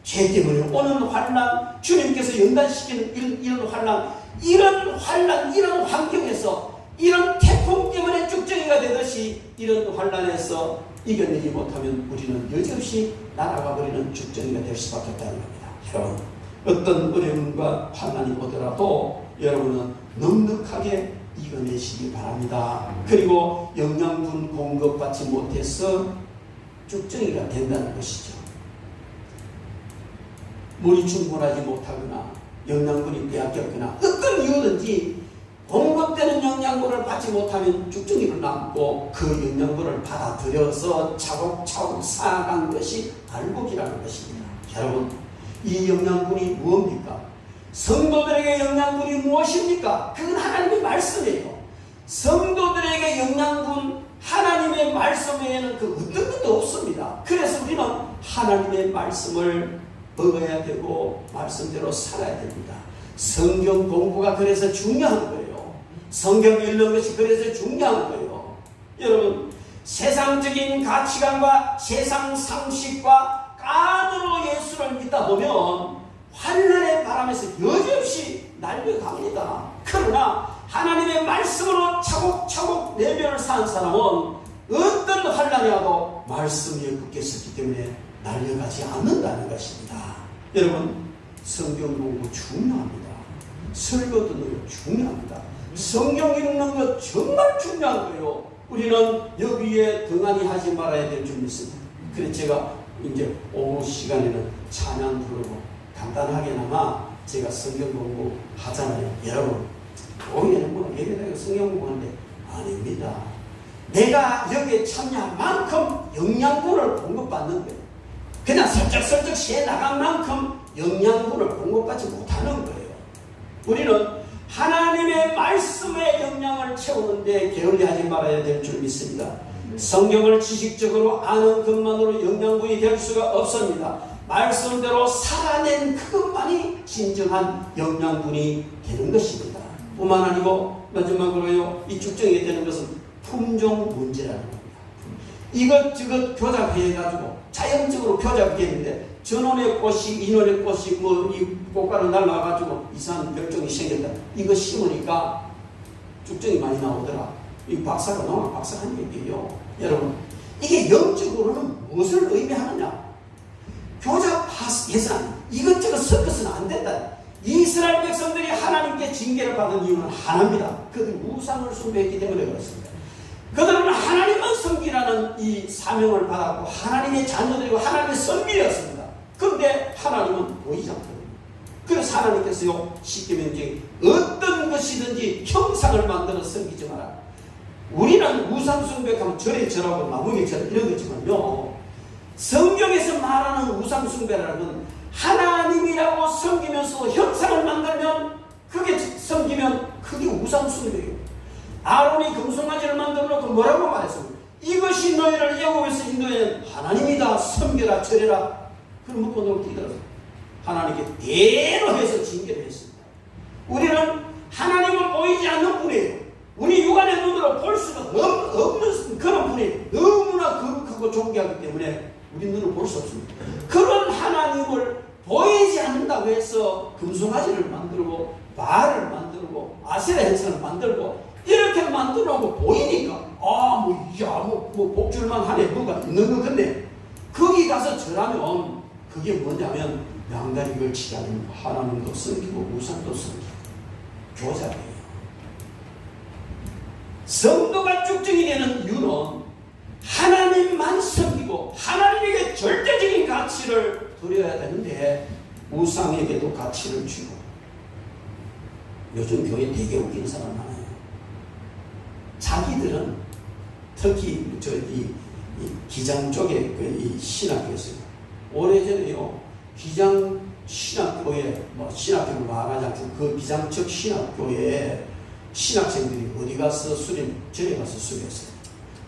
죄 때문에 오는 환난, 주님께서 연단시키는 이런 환난, 이런 환경에서, 이런 태풍 때문에 쭉정이가 되듯이 이런 환난에서 이겨내지 못하면 우리는 여지없이 날아가 버리는 쭉정이가 될 수밖에 없다는 겁니다. 여러분, 어떤 어려움과 환난이 오더라도 여러분은 넉넉하게 이겨내시기 바랍니다. 그리고 영양분 공급받지 못해서 쭉정이가 된다는 것이죠. 물이 충분하지 못하거나 영양분이 빼앗겼거나 어떤 이유든지 공급되는 영양분을 받지 못하면 쭉정이를 남고 그 영양분을 받아들여서 차곡차곡 쌓아간 것이 알곡이라는 것입니다. 여러분, 이 영양분이 무엇입니까? 성도들에게 영양분이 무엇입니까? 그건 하나님의 말씀이에요. 성도들에게 영양분, 하나님의 말씀 외에는 그 어떤 것도 없습니다. 그래서 우리는 하나님의 말씀을 먹어야 되고 말씀대로 살아야 됩니다. 성경 공부가 그래서 중요한 거예요. 성경 읽는 것이 그래서 중요한 거예요. 여러분, 세상적인 가치관과 세상 상식과 깐으로 예수를 믿다 보면 환난의 바람에서 여지없이 날려갑니다. 그러나 하나님의 말씀으로 차곡차곡 내면을 쌓은 사람은 어떤 환난이 와도 말씀 위에 굳게 섰기 때문에 날려가지 않는다는 것입니다. 여러분, 성경 공부 중요합니다. 설교 듣는 것 중요합니다. 성경 읽는 것 정말 중요한 거예요. 우리는 여기에 등한히 하지 말아야 될 줄 믿습니다. 그래서 제가 이제 오후 시간에는 찬양 부르고 간단하게나마 제가 성경 공부 하잖아요. 여러분, 오후에는 뭐 예배당에 성경 공부하는데 아닙니다. 내가 여기에 참여한 만큼 영양분을 공급받는 거예요. 그냥 슬쩍슬쩍 시에 나간 만큼 영양분을 공급받지 못하는 거예요. 우리는 하나님의 말씀의 영양을 채우는데 게을리하지 말아야 될 줄 믿습니다. 성경을 지식적으로 아는 것만으로 영양분이 될 수가 없습니다. 말씀대로 살아낸 그것만이 진정한 영양분이 되는 것입니다. 뿐만 아니고 마지막으로요, 이 축정이 되는 것은 품종 문제라는 겁니다. 이것저것 교잡해가지고 자연적으로 교잡했는데 전원의 꽃이 인원의 꽃이 뭐 이 꽃가루 날라가지고 이상한 병종이 생긴다. 이거 심으니까 쭉정이 많이 나오더라. 이 박사가 농학 박사가 한 얘기예요. 여러분, 이게 영적으로는 무엇을 의미하느냐? 교잡 해산 이것저것 섞어서는 안 된다. 이스라엘 백성들이 하나님께 징계를 받은 이유는 하나입니다. 그들이 우상을 숭배했기 때문에 그렇습니다. 그들은 하나님만 섬기라는 이 사명을 받았고 하나님의 자녀들이고 하나님의 선비였습니다. 그런데 하나님은 보이지 않거든요. 그래서 하나님께서요, 쉽게 명령 어떤 것이든지 형상을 만들어 섬기지 마라. 우리는 우상 숭배하면 절에 절하고 마무리에 절 이런 거지만요, 성경에서 말하는 우상 숭배라는 건 하나님이라고 섬기면서 형상을 만들면 그게 섬기면 그게 우상 숭배예요. 아론이 금송아지를 만들어 놓고 뭐라고 말했습니까? 이것이 너희를 여호와에서 인도한 하나님이다. 섬겨라 절해라. 그럼 먹고 놀고 뛰더라고요. 하나님께 대노해서 징계를 했습니다. 우리는 하나님을 보이지 않는 분이에요. 우리 육안의 눈으로 볼 수가 없는 그런 분이에요. 너무나 거룩하고 존귀하기 때문에 우리 눈으로 볼 수 없습니다. 그런 하나님을 보이지 않는다고 해서 금송아지를 만들고 바알을 만들고 아세라 행성을 만들고 이렇게 만들어놓고 보이니까 복줄만 하네 뭐가 있는 것 같네. 거기 가서 절하면 그게 뭐냐면 양다리 걸치지 않으면 하나님도 섬기고 우상도 섬기고 교잡이에요. 성도가 쭉쭉이 되는 이유는 하나님만 섬기고 하나님에게 절대적인 가치를 드려야 되는데 우상에게도 가치를 주고. 요즘 교회 되게 웃기는 사람 많아요. 자기들은 특히 이 기장 쪽에 이 신학교에서요, 오래전에요 기장 신학교에 신학교를 말하지 않고 그 기장 쪽 신학교에 신학생들이 어디 가서 절에 가서 수련했어요.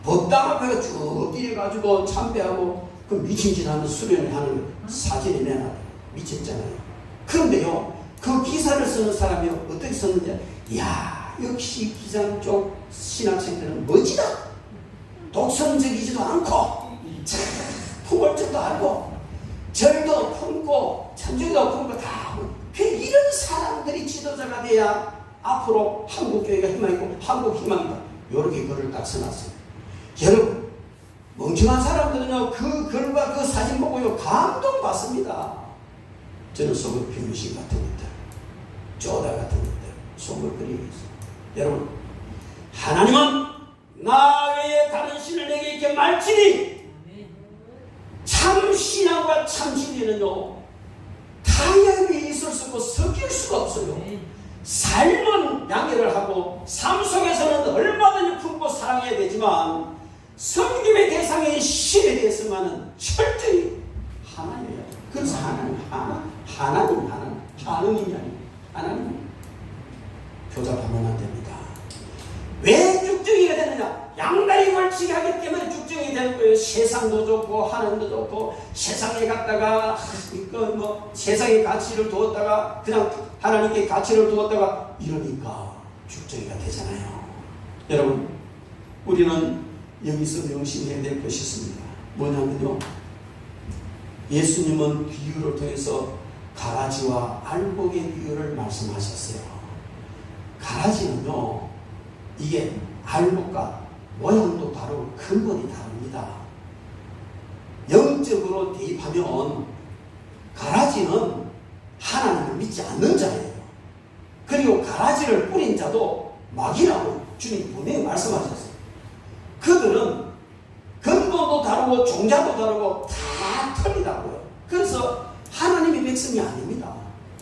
법당 앞에 쭉 뛰어가지고 참배하고 그 미친 짓 하는 수련을 하는 사진이 내놔요. 미쳤잖아요. 그런데요, 그 기사를 쓰는 사람이 어떻게 썼는지, 이야, 역시 기장 쪽 신학생들은 멋지다. 독선적이지도 않고, 풍월적도 알고, 절도 품고, 찬조도 품고 다 하고, 이런 사람들이 지도자가 돼야 앞으로 한국교회가 희망이고 한국 희망이다. 이렇게 글을 딱 써놨어요. 여러분, 멍청한 사람들은요, 그 글과 그 사진 보고요, 감동받습니다. 저는 속을 비무신 같은 것들, 쪼다 같은 것들, 속을 그리겠어요. 여러분, 하나님은 나 외에 다른 신을 내게 이렇게 말지니 참 신앙과 참 진리는요, 타협이 있을 수 없고 섞일 수가 없어요. 삶은 양해를 하고 삶 속에서는 얼마든지 품고 사랑해야 되지만 섬김의 대상인 신에 대해서만은 철저히 하나예요. 그래서 하나님이 아니고 하나님 교잡하면 안 됩니다. 왜 쭉쭉이가 되느냐? 양다리 걸치기 하기 때문에 쭉쭉이 되는 거예요. 세상도 좋고 하나님도 좋고 세상에 갔다가 세상의 가치를 두었다가 그냥 하나님께 가치를 두었다가 이러니까 쭉쭉이가 되잖아요. 여러분, 우리는 여기서 명심해야 될 것이 있습니다. 뭐냐면요, 예수님은 비유를 통해서 가라지와 알곡의 비유를 말씀하셨어요. 가라지는요, 이게 알곡과 모양도 다르고 근본이 다릅니다. 영적으로 대입하면 가라지는 하나님을 믿지 않는 자예요. 그리고 가라지를 뿌린 자도 마귀라고 주님 분명히 말씀하셨어요. 그들은 근본도 다르고 종자도 다르고 다 틀리다고요. 그래서 하나님의 백성이 아닙니다.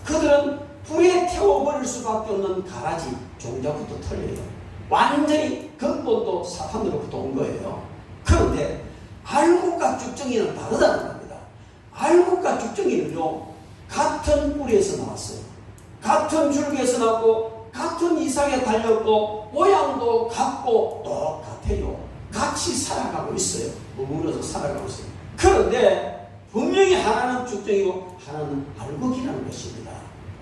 그들은 불에 태워버릴 수밖에 없는 가라지 종자부터 틀려요. 완전히 근본도 사탄으로부터 온 거예요. 그런데 알곡과 쭉정이는 다르다는 겁니다. 알곡과 쭉정이는요, 같은 뿌리에서 나왔어요. 같은 줄기에서 나왔고 같은 이삭에 달렸고 모양도 같고 똑같아요. 같이 살아가고 있어요. 어우러져 살아가고 있어요. 그런데 분명히 하나는 쭉정이고 하나는 알곡이라는 것입니다.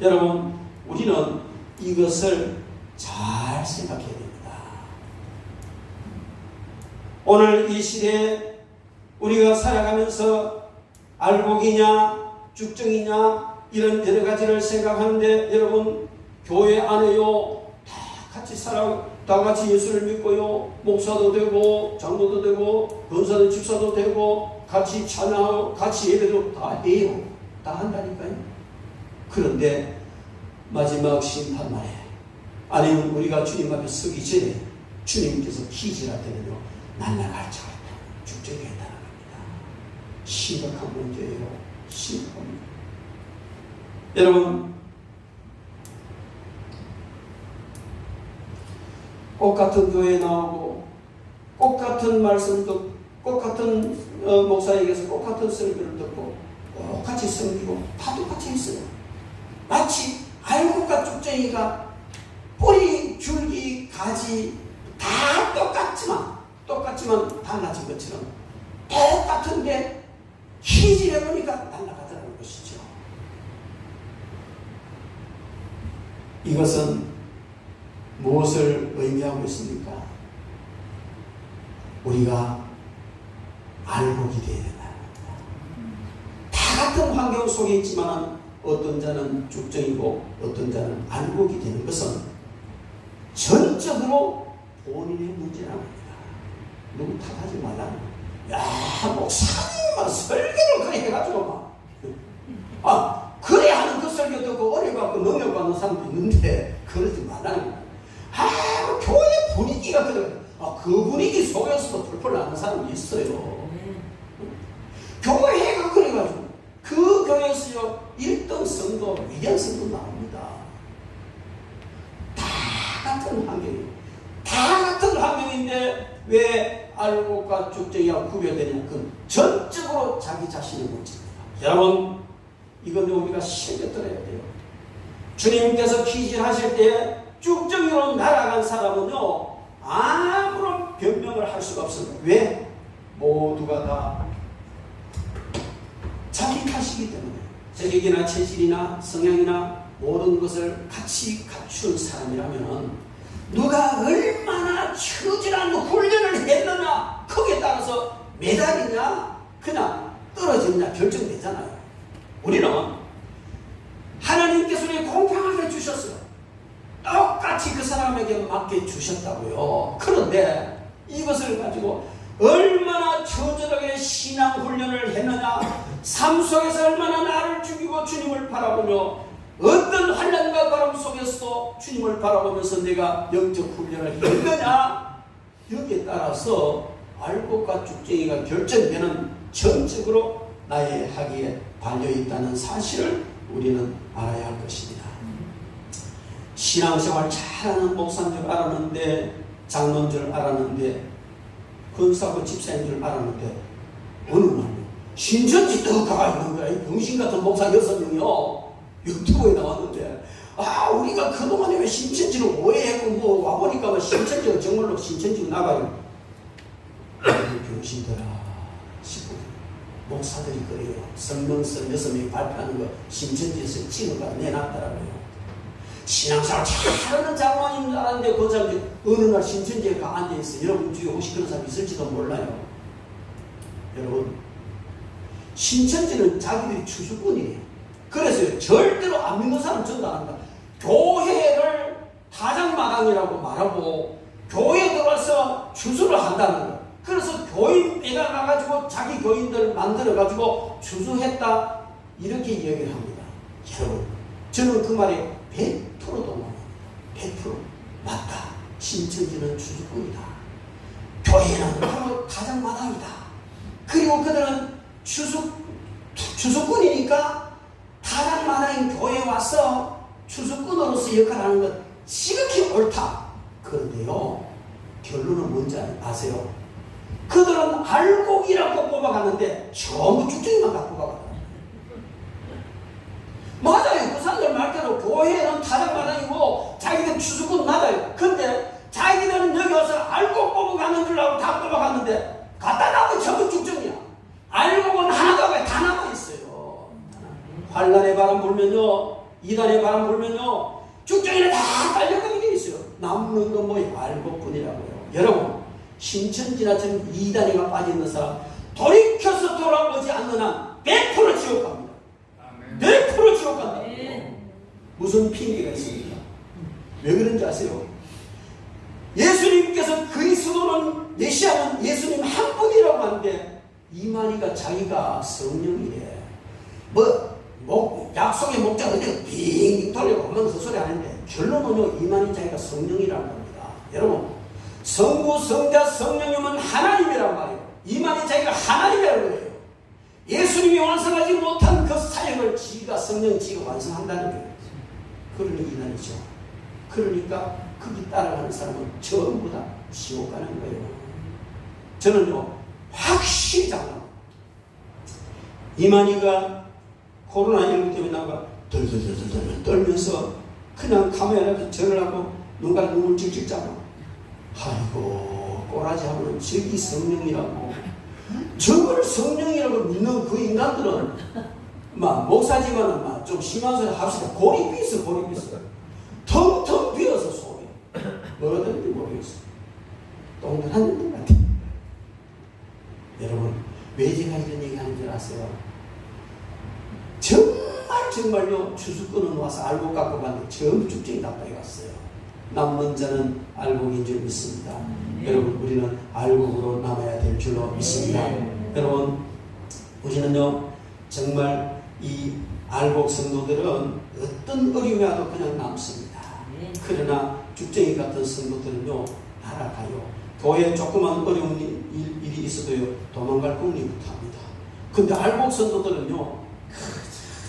여러분, 우리는 이것을 잘 생각해야 됩니다. 오늘 이 시대에 우리가 살아가면서 알곡이냐 쭉정이냐 이런 여러 가지를 생각하는데, 여러분, 교회 안에요 다 같이 다 같이 예수를 믿고요. 목사도 되고 장로도 되고 권사도 집사도 되고 같이 찬양하고 같이 예배도 다 해요. 다 한다니까요. 그런데 마지막 심판날에 아니면 우리가 주님 앞에 서기 전에 주님께서 기지할 때는요. 날아갈 자가 죽게 했다는 겁니다. 심각한 문제예요. 심각합니다. 여러분 똑같은 교회에 나오고 똑같은 말씀 듣고 똑같은 목사에게서 똑같은 설교를 듣고 똑같이 섬기고 다 똑같이 있어요. 마치 알곡과 쭉쟁이가 뿌리, 줄기, 가지 다 똑같지만 달라진 것처럼 똑같은데 희질해보니까 날아가더라는 것이죠. 이것은 무엇을 의미하고 있습니까? 우리가 알곡이 되어야 된다는 겁니다. 다 같은 환경 속에 있지만 어떤 자는 죽정이고 어떤 자는 알곡이 되는 것은 전적으로 본인의 문제라는 겁니다. 누구 탓하지 말라는 거예요. 야, 목사님만 설교를 그래 해가지고 그래 하는 그 설교 듣고 어려워갖고 능력받는 사람도 있는데 그러지 말라는 거예요. 교회 분위기가 그래. 그 분위기 속에서도 펄펄 나는 사람이 있어요. 교회가 그래가지고 그 교회에서 1등 성도, 위대한 성도 나옵니다. 다 같은 환경이에요. 다 같은 환경인데 왜 알곡과 죽정이가 구별되냐? 그건 전적으로 자기 자신의 문제입니다. 여러분, 이건 우리가 새겨들어야 돼요. 주님께서 기진하실 때 쭉정이로 날아간 사람은요 아무런 변명을 할 수가 없습니다. 왜? 모두가 다 자기 탓이기 때문에 재력이나 체질이나 성향이나 모든 것을 같이 갖춘 사람이라면 누가 얼마나 처절한 훈련을 했느냐 거기에 따라서 메달이냐 그냥 떨어지느냐 결정되잖아요. 우리는 하나님께서 우리 공평하게 주셨어요. 똑같이 그 사람에게 맡겨 주셨다고요. 그런데 이것을 가지고 얼마나 처절하게 신앙 훈련을 했느냐, 삶 속에서 얼마나 나를 죽이고 주님을 바라보며 어떤 환난과 바람 속에서도 주님을 바라보면서 내가 영적 훈련을 했느냐, 여기에 따라서 알곡과 죽쟁이가 결정되는 전적으로 나의 학위에 달려있다는 사실을 우리는 알아야 할 것입니다. 신앙생활 잘하는 목사인 줄 알았는데, 장로인 줄 알았는데, 권사고 집사인 줄 알았는데 어느 날 신천지 떡가가 있는 거야. 병신 같은 목사 6명이요 유튜브에 나왔는데 우리가 그동안에 왜 신천지를 오해했고 와보니까 신천지가 정말로 신천지로 나가요. 병신들아 싶고 목사들이 그래요. 성명서 6명이 발표하는 거 신천지에서 찍어가 내놨더라고요. 신앙생활 잘하는 장로인 줄 알았는데 그 사람이 어느 날 신천지에 가 앉아있어. 여러분 중에 혹시 그런 사람이 있을지도 몰라요. 여러분 신천지는 자기들이 추수꾼이에요. 그래서 절대로 안 믿는 사람 전도 안 한다. 교회를 타작마당이라고 말하고 교회에 들어와서 추수를 한다는 거예요. 그래서 교인 빼가가지고 자기 교인들을 만들어가지고 추수했다 이렇게 이야기를 합니다. 여러분 저는 그 말에 100% 동의합니다. 100% 맞다. 신천지는 추수꾼이다. 교회는 바로 타작마당이다. 그리고 그들은 추수꾼이니까 타작마당인 교회에 와서 추수꾼으로서 역할을 하는 것 지극히 옳다. 그런데요 결론은 뭔지 아세요? 그들은 알곡이라고 뽑아가는데 전부 쭉쭉이만 갖고 가거든요. 맞아요. 그 사람들 말대로 교회는 타작마당이고 자기들 추수꾼 맞아요. 근데 자기들은 여기 와서 알곡 뽑아가는 줄 알고 다 뽑아갔는데 갖다 놔도 전부 쭉쭉이야. 알곡은 하나도 다 남아있어요. 환란의 바람 불면요, 이단의 바람 불면요, 쭉쭉이는 다 딸려가게 돼 있어요. 남는 건 뭐예요? 알곡뿐이라고요. 여러분 신천지나 지금 이단에가 빠져있는 사람 돌이켜서 돌아오지 않는 한 100% 지옥 갑니다. 100% 지옥 간다. 무슨 핑계가 있습니까? 왜 그런지 아세요? 예수님께서 그리스도는 메시아는 예수님 한 분이라고 하는데 이만희가 자기가 성령이래. 약속의 목자 어디 빙 돌려보면서 소리 하는데 결론은요 이만희 자기가 성령이라는 겁니다. 여러분 성부 성자 성령님은 하나님이란 말이에요. 이만희 자기가 하나님이라는 거예요. 예수님이 완성하지 못한 그 사역을 지가 성령 지가 완성한다는 거예요. 그러니 이난이죠. 그러니까 거기 따라가는 사람은 전부 다 지옥 가는 거예요. 저는요 확실히 장담합니다. 이만희가 코로나19 때문에 나가 덜덜덜덜 떨면서 그냥 카메라 앞에 절을 하고 누가 눈물 질질 짜고 아이고 꼬라지 하면 저기 성령이라고 저걸 성령이라고 믿는 그 인간들은 막 목사지만은 막 좀 심한 소리 합시다. 고립이 있어. 텅텅 비어서 속에 뭐가 되는지 모르겠어. 동그란 놈 같아. 여러분 왜 제가 이런 얘기하는 줄 아세요? 정말요 추수 끊어놓아서 알곡 갖고 갔는데 전부 쭉쟁이 다 빼갔어요. 남는 자는 알곡인 줄 믿습니다. 여러분 우리는 알곡으로 남아야 될 줄로 믿습니다. 여러분 우리는요 정말 이 알곡 성도들은 어떤 어려움이 와도 그냥 남습니다. 그러나 쭉쟁이 같은 성도들은요 날아가요. 교회에 조그만 어려운 일이 있어도요 도망갈 꿈리부터 합니다. 근데 알곡 성도들은요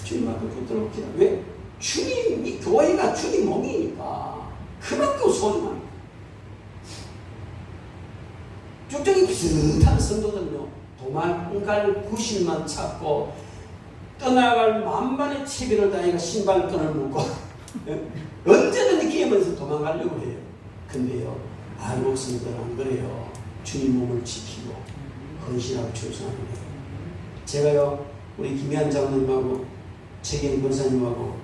주님한테 붙들어 기다. 왜? 주님이 교회가 주님 몸이니까 그만큼 소중합니다. 쭉쟁이 비슷한 성도들은요 도망갈 구실만 찾고 떠나갈 만반의 채비를 다니가 신발끈을 묶고 언제든지 기회면서 도망가려고 해요. 근데요 알곡 성도들은 안 그래요. 주님 몸을 지키고 헌신하고 충성하는 거예요. 제가요 우리 김희한 장로님하고 최경 권사님하고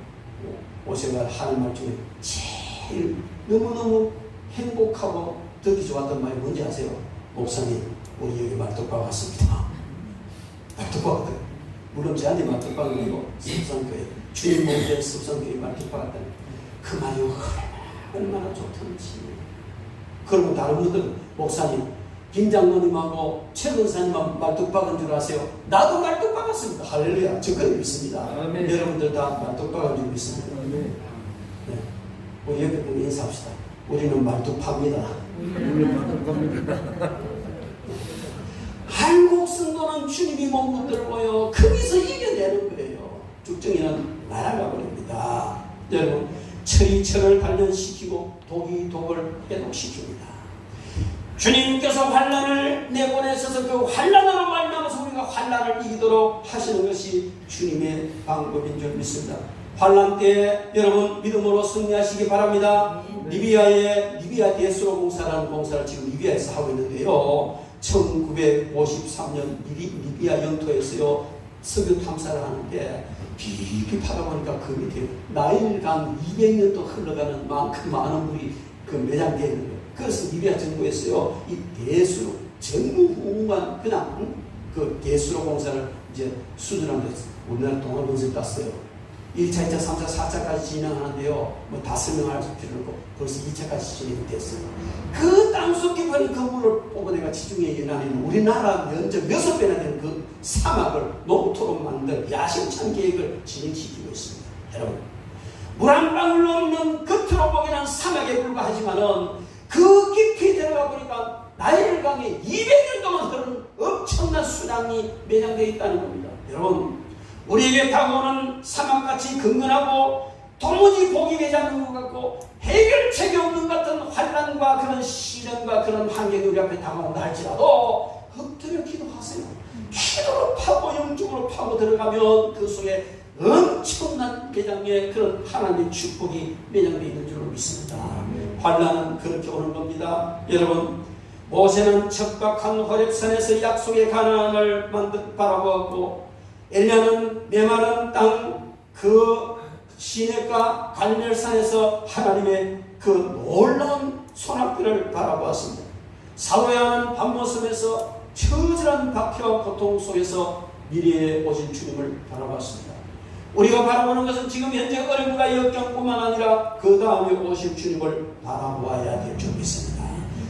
오세가 하는 말 중에 제일 너무너무 행복하고 듣기 좋았던 말이 뭔지 아세요? 목사님 우리 여기 말뚝박 왔습니다. 말뚝박 같아요. 물론 저한테 말뚝박은 아니고 습성교회 주님 몸된 습성교회 말뚝박 같다는 그 말이 얼마나 좋던지. 그러면 다른 분들은 목사님 김 장로님하고 최 권사님하고 말뚝박은 줄 아세요? 나도 말뚝박 같습니다. 할렐루야. 저 그걸 믿습니다. 아멘. 여러분들 다 말뚝박은 줄 믿습니다. 네. 우리 옆에 보고 인사합시다. 우리는 말뚝박입니다. 한국 성도는 주님이 몸 붙들고요 거기서 이겨내는 거예요. 쭉정이는 날아가 버립니다. 여러분 철이 철을 단련시키고 독이 독을 해독시킵니다. 주님께서 환난을 내보내셔서 그 환난으로 말미암아서 우리가 환난을 이기도록 하시는 것이 주님의 방법인 줄 믿습니다. 환난 때 여러분 믿음으로 승리하시기 바랍니다. 리비아 데스로 공사라는 공사를 지금 리비아에서 하고 있는데요. 1953년 리비아 영토에서요 석유 탐사를 하는데 깊이 파다 보니까 그 밑에 나일강 200년도 흘러가는 만큼 많은 물이 그 매장되어 있는 거예요. 그래서 리비아 정부에서요 이 대수로 전무후무한 그냥 그 대수로 공사를 이제 수준한 데서 우리나라 동아분석 땄어요. 1차, 2차, 3차, 4차까지 진행하는데요. 뭐 다 설명할 필요 없고 벌써 2차까지 진행이 됐어요. 그 땅속 깊은 그 물을 뽑아내가 지중해 연안에 우리나라 면적 6배나 되는 그 사막을 농토로 만들 야심찬 계획을 진행시키고 있습니다. 여러분 물 한 방울 없는 겉으로 보기에는 사막에 불과하지만은 그 깊이 들어가 보니까 나일강에 200년 동안 흐르는 엄청난 수량이 매장되어 있다는 겁니다. 여러분 우리에게 다가오는 사막같이 근근하고 도무지 보기 되지 않는 것 같고 해결책이 없는 것 같은 환난과 그런 시련과 그런 환경이 우리 앞에 다가온다 할지라도 엎드려 기도하세요. 기도로 파고 영적으로 파고 들어가면 그 속에 엄청난 매장의 그런 하나님의 축복이 매장되어 있는 줄로 믿습니다. 환난은 그렇게 오는 겁니다. 여러분 모세는 척박한 호렙산에서 약속의 가나안을 바라보았고 엘리야는 메마른 땅 그 시냇가 갈멜산에서 하나님의 그 놀라운 손앞길을 바라보았습니다. 사도야는 밤모습에서 처절한 박해와 고통 속에서 미래에 오신 주님을 바라봤습니다. 우리가 바라보는 것은 지금 현재 어려움과 역경뿐만 아니라 그 다음에 오실 주님을 바라보아야 될 줄 믿습니다.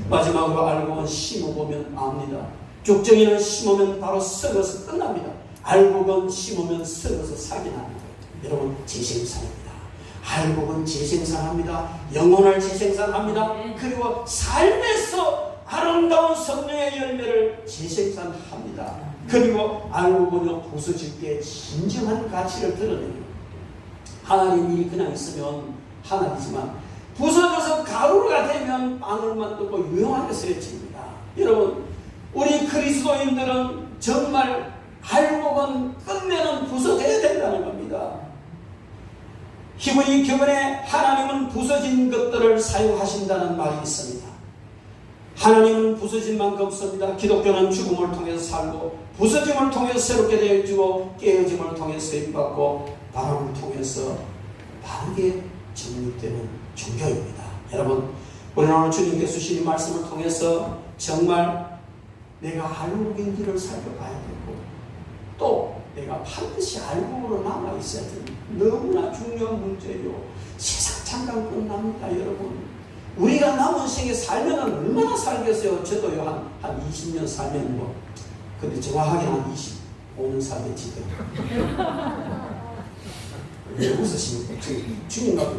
마지막으로 알곡은 심어보면 압니다. 죽정이는 심으면 바로 썩어서 끝납니다. 알곡은 심으면 썩어서 삭이 납니다. 여러분, 재생산입니다. 알곡은 재생산합니다. 영혼을 재생산합니다. 그리고 삶에서 아름다운 성령의 열매를 재생산합니다. 그리고 알곡은요, 부서질 때 진정한 가치를 드러냅니다. 하나님 일이 그냥 있으면 하나이지만 부서져서 가루가 되면 빵을만 뜯고 유용하게 쓰여집니다. 여러분, 우리 그리스도인들은 정말 알곡은 끝내는 부서져야 된다는 겁니다. 히브리 교문에 하나님은 부서진 것들을 사용하신다는 말이 있습니다. 하나님은 부서진 만큼 씁니다. 기독교는 죽음을 통해서 살고 부서짐을 통해서 새롭게 되어지고 깨어짐을 통해서 세입받고 바람을 통해서 바르게 정립되는 종교입니다. 여러분, 우리는 오늘 주님께서 주신 이 말씀을 통해서 정말 내가 알곡인지를 살펴봐야 되고 또 내가 반드시 알곡으로 남아있어야 되는 너무나 중요한 문제예요. 세상 잠깐 끝납니다. 여러분, 우리가 남은 생에 살면 얼마나 살겠어요? 저도요, 한 20년 살면 뭐, 근데 정확하게 한 25년 살겠지. 왜 웃으십니까? 주님과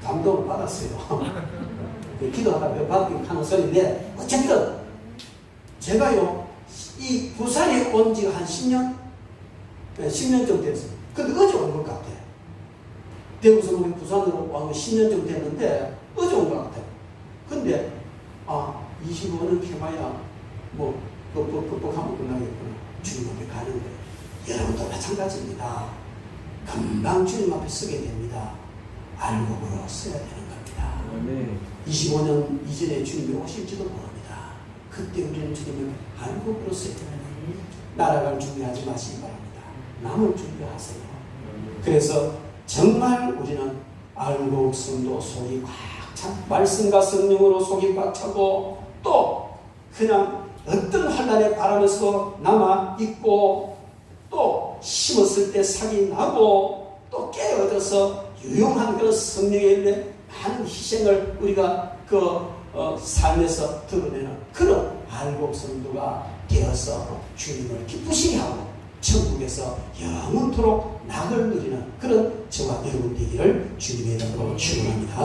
감동을 받았어요. 기도하다 받긴 하는 소리인데, 어쨌든 제가요, 이 부산에 온 지가 한 10년? 네, 10년 정도 됐어요. 근데 어제 온 것 같아. 대구에서 우리 부산으로 와서 10년 정도 됐는데 어제 온 것 같아. 근데 25년 해봐야 뭐 극복하면 끝나겠구나. 주님 앞에 가는 거예요. 여러분도 마찬가지입니다. 금방 주님 앞에 서게 됩니다. 알곡으로 써야 되는 겁니다. 네. 25년 이전에 주님이 오실지도 모릅니다. 그때 우리는 주님을 알곡으로 써야 됩니다. 날아갈 준비하지 마시기 바랍니다. 남을 준비하세요. 그래서 정말 우리는 알곡 성도 속이 꽉 차, 말씀과 성령으로 속이 꽉 차고 또 그냥 어떤 환난의 바람에서 남아있고 또 심었을 때 삭이 나고 또 깨어져서 유용한 그런 성령의 열매 많은 희생을 우리가 삶에서 드러내는 그런 알곡 성도가 되어서 주님을 기쁘시게 하고 천국에서 영원토록 낙을 누리는 그런 저와 여러분 되기를 주님의 이름으로 축원합니다.